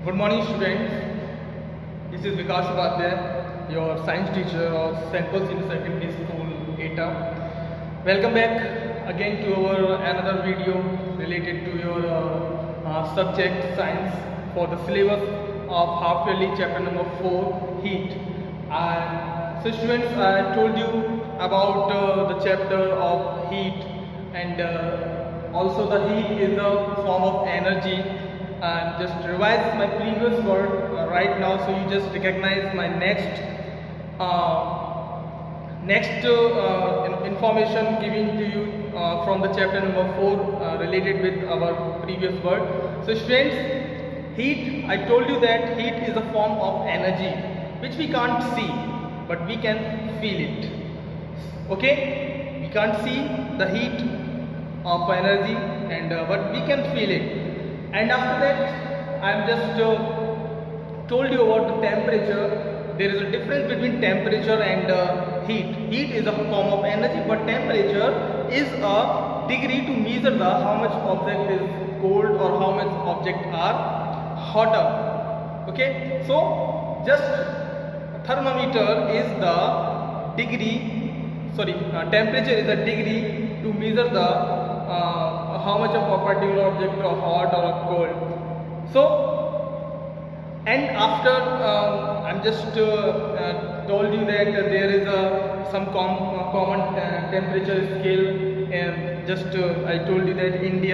Good morning, students. This is Vikas Upadhyay, your science teacher of St. Paul Senior Secondary School, ETA. Welcome back again to our another video related to your subject science for the syllabus of half yearly chapter number 4, heat. And so, students, I told you about the chapter of heat, and also the heat is the form of energy. And just revise my previous word right now, so you just recognize my next information given to you from the chapter number 4 related with our previous word. So students, heat, I told you that heat is a form of energy which we can't see, but we can feel it. Okay, we can't see the heat of energy, and but we can feel it. And after that, I am just told you about the temperature. There is a difference between temperature and heat. Heat is a form of energy, but temperature is a degree to measure the how much object is cold or how much object are hotter. Okay, so just thermometer is the degree. Sorry, temperature is a degree to measure the how much of a particular object are hot or cold. So, and after I'm just told you that there is some common temperature scale, and just I told you that in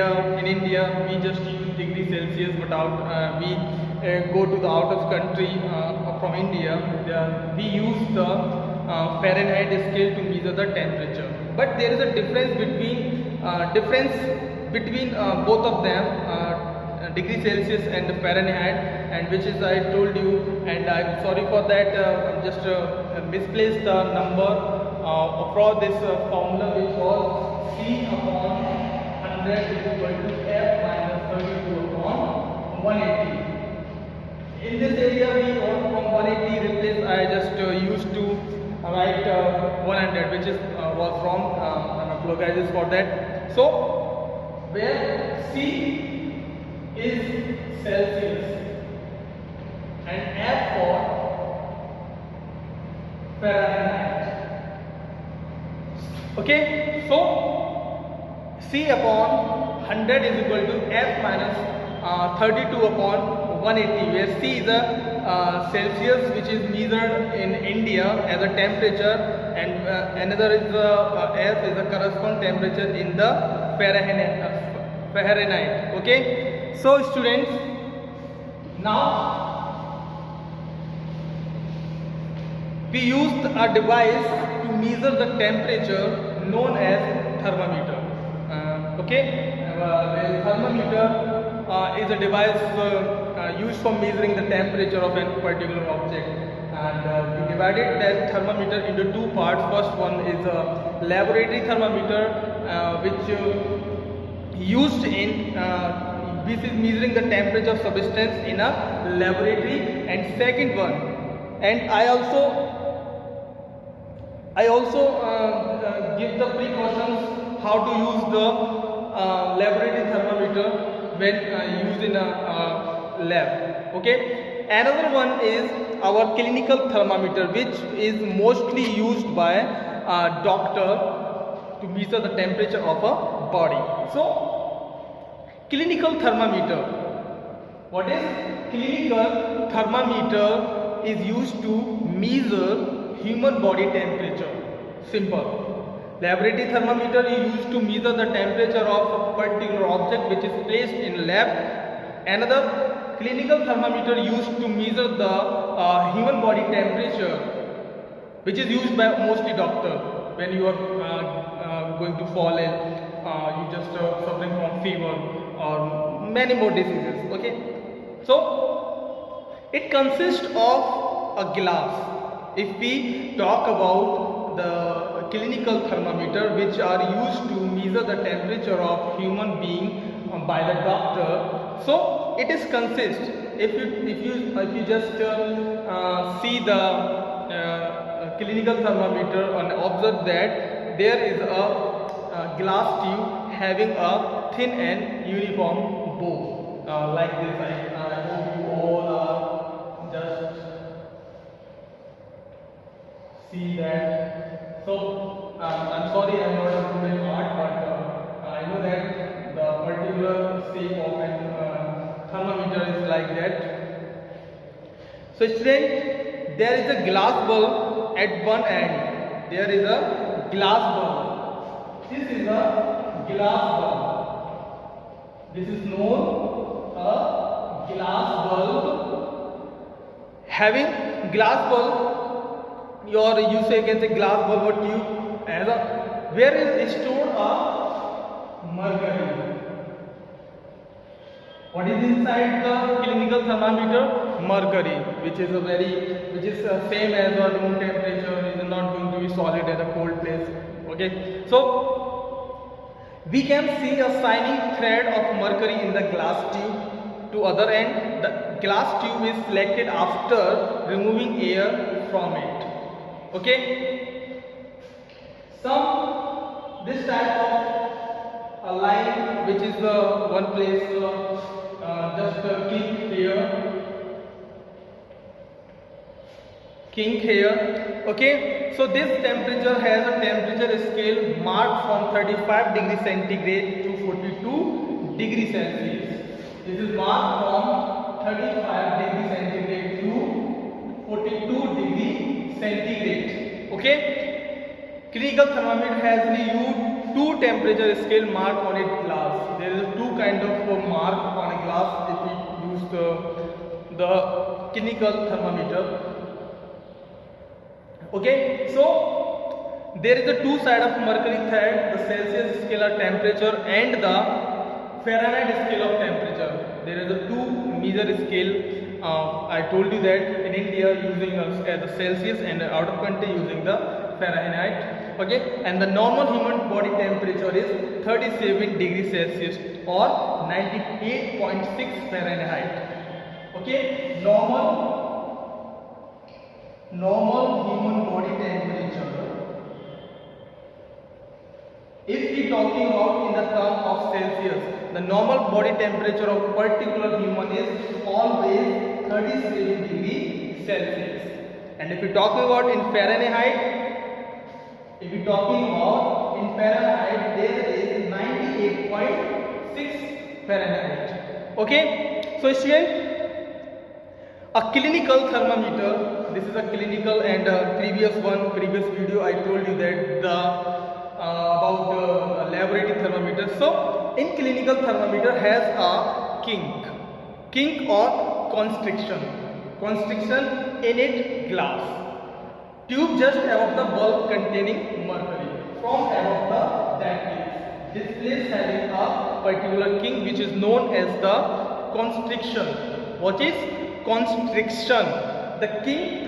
India we just use degree Celsius, but we go to the out of country from India, we use the Fahrenheit scale to measure the temperature. But there is a difference between both of them, degree Celsius and Fahrenheit, and which is I told you, and I'm sorry for that. I just misplaced the number for this formula, which was C upon 100 is equal to F minus 32 upon 180. In this area, we want from 180 replace. I just used to write 100, which is was wrong. I apologize for that. So, where C is Celsius and F for Fahrenheit. Okay, so C upon 100 is equal to F minus 32 upon 180, where C is a Celsius, which is measured in India as a temperature, and another is F is the corresponding temperature in the Fahrenheit. Okay, so students, now we used a device to measure the temperature known as thermometer. The thermometer is a device used for measuring the temperature of a particular object, and we divided that thermometer into two parts. First one is a laboratory thermometer, which used in this is measuring the temperature of substance in a laboratory, and second one, and I also give the precautions how to use the laboratory thermometer when used in a lab. Okay, another one is our clinical thermometer, which is mostly used by a doctor to measure the temperature of a body. So, clinical thermometer. What is clinical thermometer? Is used to measure human body temperature. Simple. Laboratory thermometer is used to measure the temperature of a particular object which is placed in lab. Another clinical thermometer used to measure the human body temperature, which is used by mostly doctor when you are going to fall ill, you just suffering from fever or many more diseases. Okay, so it consists of a glass. If we talk about the clinical thermometer, which are used to measure the temperature of human being by the doctor, so it is consist. If you just see the clinical thermometer and observe that there is a glass tube having a thin and uniform bow, like this. I hope you all like that. So student, there is a glass bulb at one end. There is a glass bulb. This is a glass bulb. This is known a glass bulb. Having glass bulb, you can say glass bulb or tube as a where is stored a mercury. What is inside the clinical thermometer? Mercury, which is same as a room temperature, is not going to be solid at a cold place. Okay, so we can see a shining thread of mercury in the glass tube. To other end, the glass tube is selected after removing air from it. Okay, this type of a line, which is one place just kink here. Okay, so this temperature has a temperature scale marked from 35 degree centigrade to 42 degree Celsius. This is marked from 35 degree centigrade to 42 degree centigrade. Okay, clinical thermometer has used two temperature scale mark on its glass. There is two kind of mark on a glass if we use the clinical thermometer. Okay, so there is a two side of mercury thread, the Celsius scale of temperature and the Fahrenheit scale of temperature. There is a two measure scale. I told you that in India using the Celsius and out of country using the Fahrenheit. Okay, and the normal human body temperature is 37 degrees Celsius or 98.6 Fahrenheit. Okay, normal human body temperature. If we talking about in the term of Celsius, the normal body temperature of particular human is always 37 degrees Celsius. And if we talking about in Fahrenheit, there is 98.6 Fahrenheit. Okay, so student, a clinical thermometer. This is a clinical, and previous video I told you that about laboratory thermometer. So in clinical thermometer has a kink or constriction in its glass tube just above the bulb containing mercury. From above that place, this place having a particular kink which is known as the constriction. What is constriction? The kink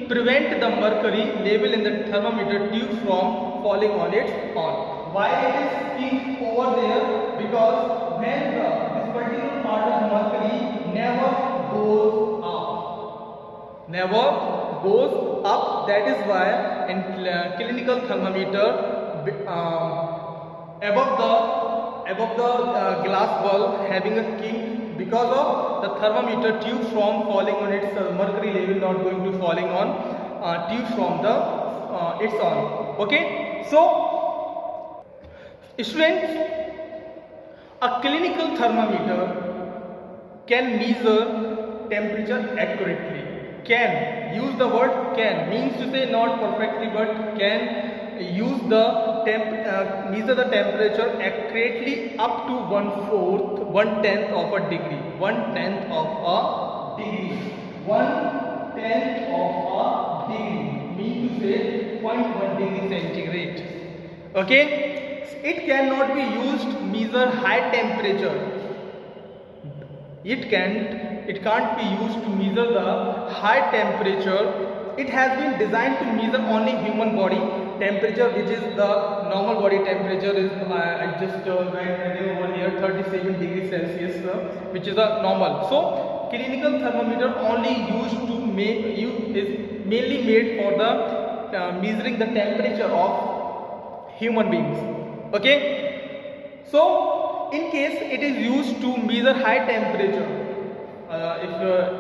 prevent the mercury level in the thermometer tube from falling on its own. Why it is kink over there? Because when this particular part of mercury never goes up, that is why in clinical thermometer above the glass bulb having a kink, because of the thermometer tube from falling on its mercury level not going to falling on tube from the its own. Okay, so students, a clinical thermometer can measure temperature accurately. Can, use the word can, means to say not perfectly but can use the measure the temperature accurately up to 1/10 of a degree. 1/10 of a degree. 1/10 of a degree means to say 0.1 degree centigrade. Okay, it cannot be used to measure high temperature. It can't be used to measure the high temperature. It has been designed to measure only human body temperature, which is the normal body temperature is I just write over here 37 degrees Celsius, which is a normal. So clinical thermometer only used to is mainly made for the measuring the temperature of human beings. Okay, so in case it is used to measure high temperature,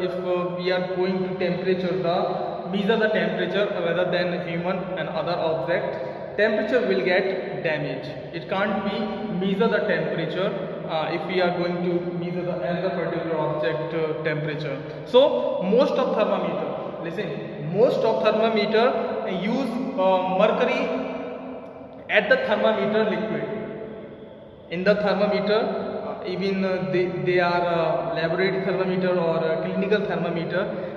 if we are going to temperature, measure the temperature rather than human and other object, temperature will get damaged. It can't be measure the temperature if we are going to measure the another particular object temperature. So most of thermometer, listen, most of thermometer use mercury at the thermometer liquid. In the thermometer, even they are laboratory thermometer or clinical thermometer.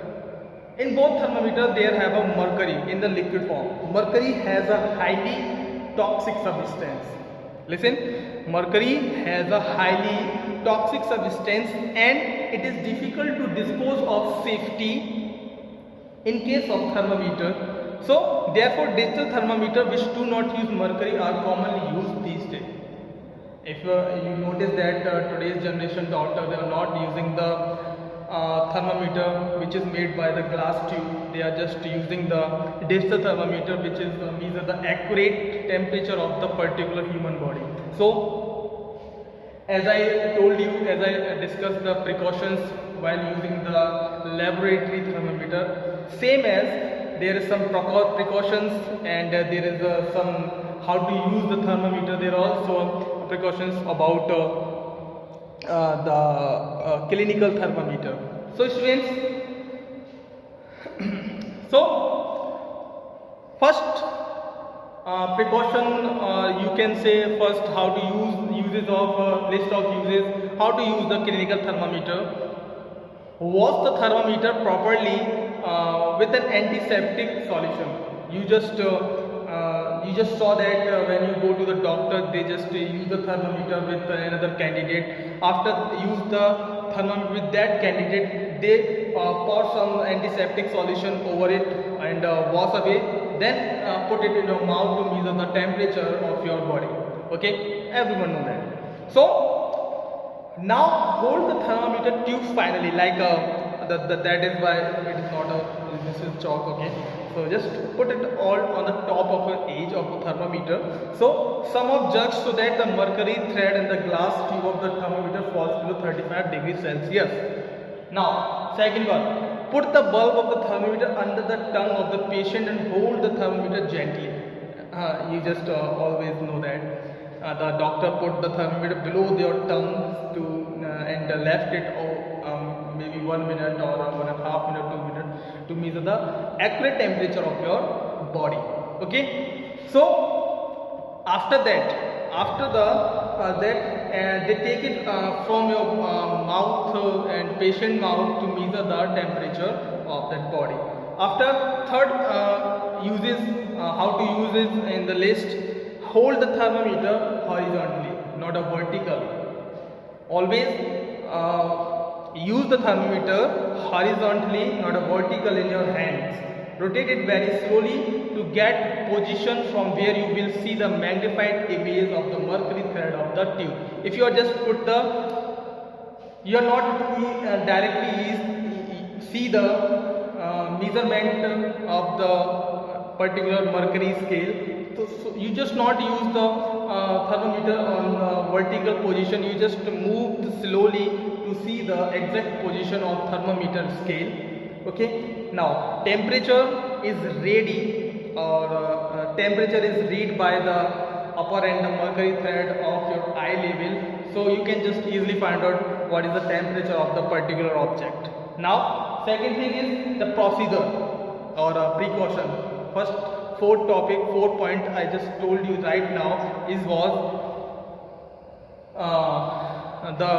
In both thermometer there have a mercury in the liquid form. Mercury has a highly toxic substance. Listen, mercury has a highly toxic substance and it is difficult to dispose of safety in case of thermometer. So therefore digital thermometer which do not use mercury are commonly used these days. If you notice that today's generation doctor, they are not using the thermometer which is made by the glass tube. They are just using the digital thermometer which is measure the accurate temperature of the particular human body. So as I told you, as I discussed the precautions while using the laboratory thermometer, same as there is some precautions and there is some how to use the thermometer. There are also precautions about the clinical thermometer. So students, so first precaution, you can say first how to use uses of list of uses, how to use the clinical thermometer. Wash the thermometer properly with an antiseptic solution. You just saw that when you go to the doctor, they just use the thermometer with another candidate. After use the thermometer with that candidate, they pour some antiseptic solution over it and wash away. Then put it in your mouth to measure the temperature of your body. Okay, everyone know that. So now hold the thermometer tube finally, like that is why it is not a, this is chalk. Okay, so just put it all on the top of the edge of the thermometer. So sum of jugs so that the mercury thread and the glass tube of the thermometer falls below 35 degrees Celsius. Now second one, put the bulb of the thermometer under the tongue of the patient and hold the thermometer gently. You just always know that the doctor put the thermometer below your tongue to and left it maybe 1 minute or 1.5 minutes, 2 minutes to measure the accurate temperature of your body. Okay, so after that, they take it from your mouth and patient mouth to measure the temperature of that body. After third uses, how to use it in the list, hold the thermometer horizontally, not a vertical. Always use the thermometer horizontally, not a vertical in your hands. Rotate it very slowly to get position from where you will see the magnified image of the mercury thread of the tube. If you are just put the, you are not directly see the measurement of the particular mercury scale. So you just not use the thermometer on vertical position. You just move slowly to see the exact position of thermometer scale. Okay, now temperature is ready, or temperature is read by the upper and the mercury thread of your eye level. So you can just easily find out what is the temperature of the particular object. Now second thing is the procedure or precaution. First fourth point I just told you right now was the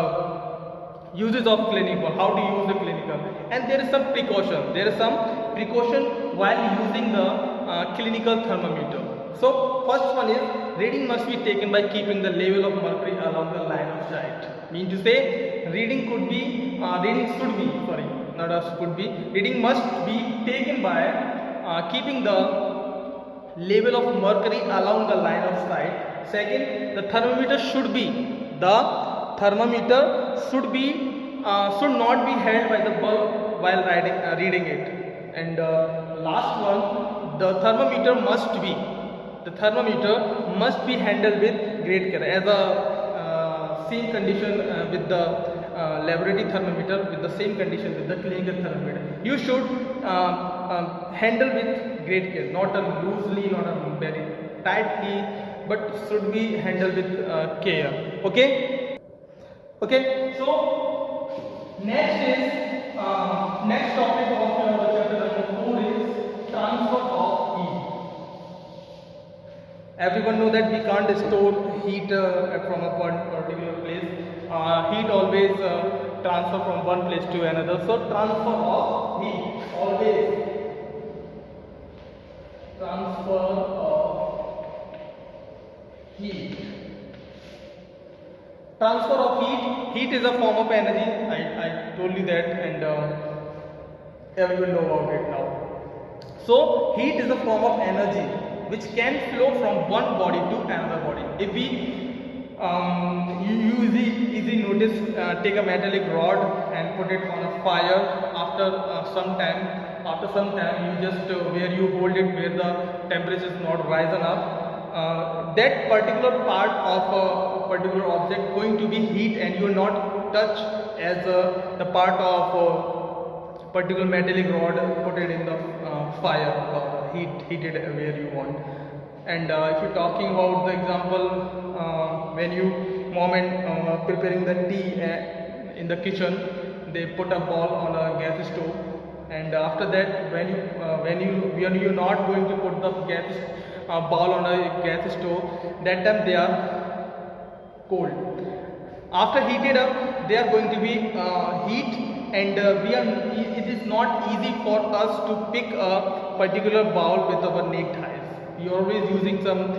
uses of clinical, how to use the clinical, and there is some precaution while using the clinical thermometer. So first one is reading must be taken by keeping the level of mercury along the line of sight. Mean to say reading must be taken by keeping the level of mercury along the line of sight. Second, the thermometer should not be held by the bulb while reading it. And last one, the thermometer must be handled with great care. As a same condition with the laboratory thermometer, with the same condition with the clinical thermometer, you should handle with great care, not loosely, not very tightly, but should be handled with care. Okay. So next topic of chapter number 4 is transfer of heat. Everyone know that we can't store heat from a particular place. Heat always transfer from one place to another. So transfer of heat, always transfer of heat. Transfer of heat. Heat is a form of energy. I told you that, and everyone know about it now. So heat is a form of energy which can flow from one body to another body. If we you easy notice, take a metallic rod and put it on a fire. After some time you just where you hold it, where the temperature is not risen up, that particular part of a particular object going to be heat, and you will not touch as the part of particular metallic rod, put it in the fire or heated where you want. And if you're talking about the example, when you mom and preparing the tea in the kitchen, they put a ball on a gas stove, and after that when you're not going to put the gas ball on a gas stove, that time they are cold. After heated up, they are going to be heat, and it is not easy for us to pick a particular bowl with our naked eyes. You're always using some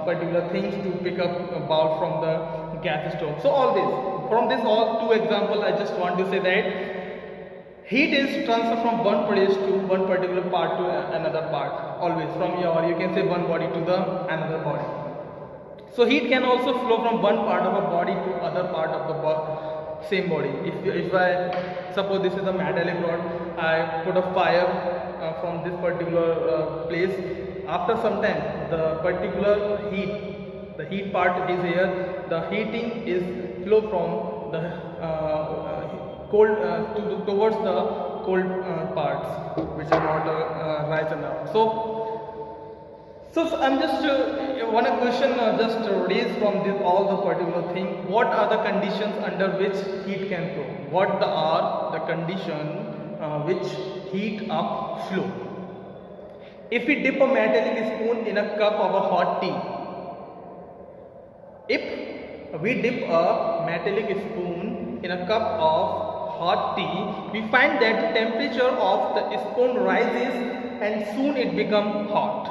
particular things to pick up a bowl from the gas stove. So always, from this all two example, I just want to say that heat is transfer from one place to one particular part to another part. Always from you can say one body to the another body. So heat can also flow from one part of a body to other part of the same body. If I suppose this is a metallic rod, I put a fire from this particular place. After some time, the particular the heat part is here. The heating is flow from the cold towards the cold parts, which are not risen up. So I'm just one question just raised from all the particular thing. What are the conditions under which heat can flow? What are the condition which heat up flow? If we dip a metallic spoon in a cup of a hot tea, if we dip a metallic spoon in a cup of hot tea, we find that the temperature of the spoon rises and soon it becomes hot.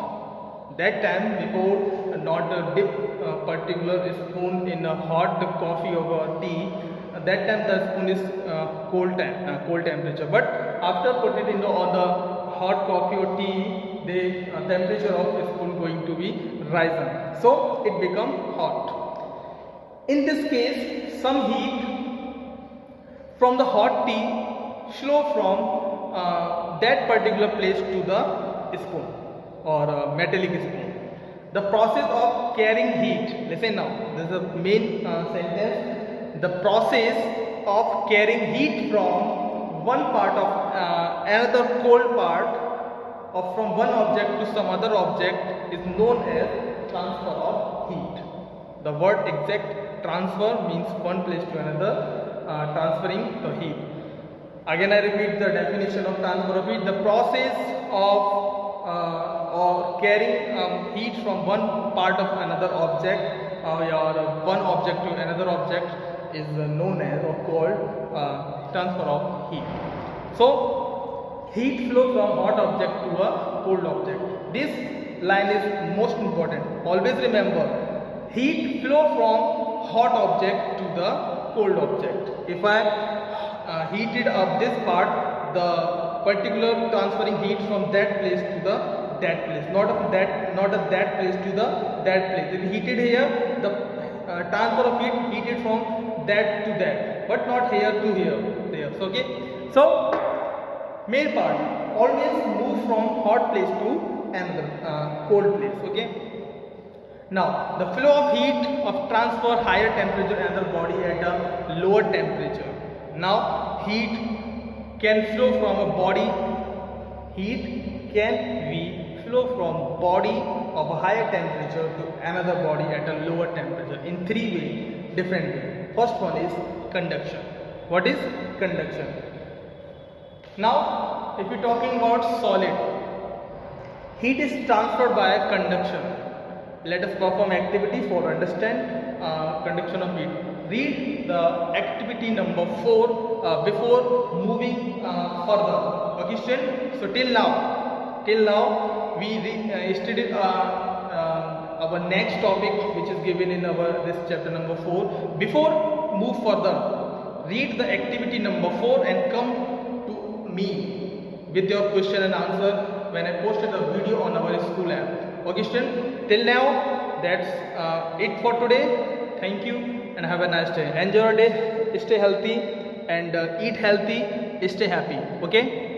That time, before not dip a particular spoon in a hot coffee or tea, that time the spoon is cold temperature. But after put it on the hot coffee or tea, the temperature of the spoon going to be risen, so it become hot. In this case, some heat from the hot tea flow from that particular place to the spoon or metallic spoon. The process of carrying heat, listen now, this is the main sentence. The process of carrying heat from one part of another cold part, or from one object to some other object, is known as transfer of heat. The word exact transfer means one place to another, transferring the heat. Again I repeat the definition of transfer of heat. The process of carrying heat from one part of another object or one object to another object is known as or called transfer of heat. So heat flow from hot object to a cold object. This line is most important. Always remember, heat flow from hot object to the cold object. If I heated up this part, the particular transferring heat from that place to the that place, not at that place to the that place. If heated here, the transfer of heat heated from that to that, but not here to here. There. So, okay. So main part always move from hot place to another cold place. Okay. Now the flow of heat of transfer higher temperature another body at a lower temperature. Now heat can flow from a body. Heat can be flow from body of a higher temperature to another body at a lower temperature in three ways, different ways. First one is conduction. What is conduction? Now, if we're talking about solid, heat is transferred by conduction. Let us perform activity for understand conduction of heat. Read the activity number 4 before moving further. Okay, student. So till now we studied our next topic, which is given in our this chapter number 4. Before move further, read the activity number 4 and come to me with your question and answer when I posted a video on our school app. Okay, student. Till now, that's it for today. Thank you and have a nice day. Enjoy your day. Stay healthy and eat healthy. Stay happy. Okay.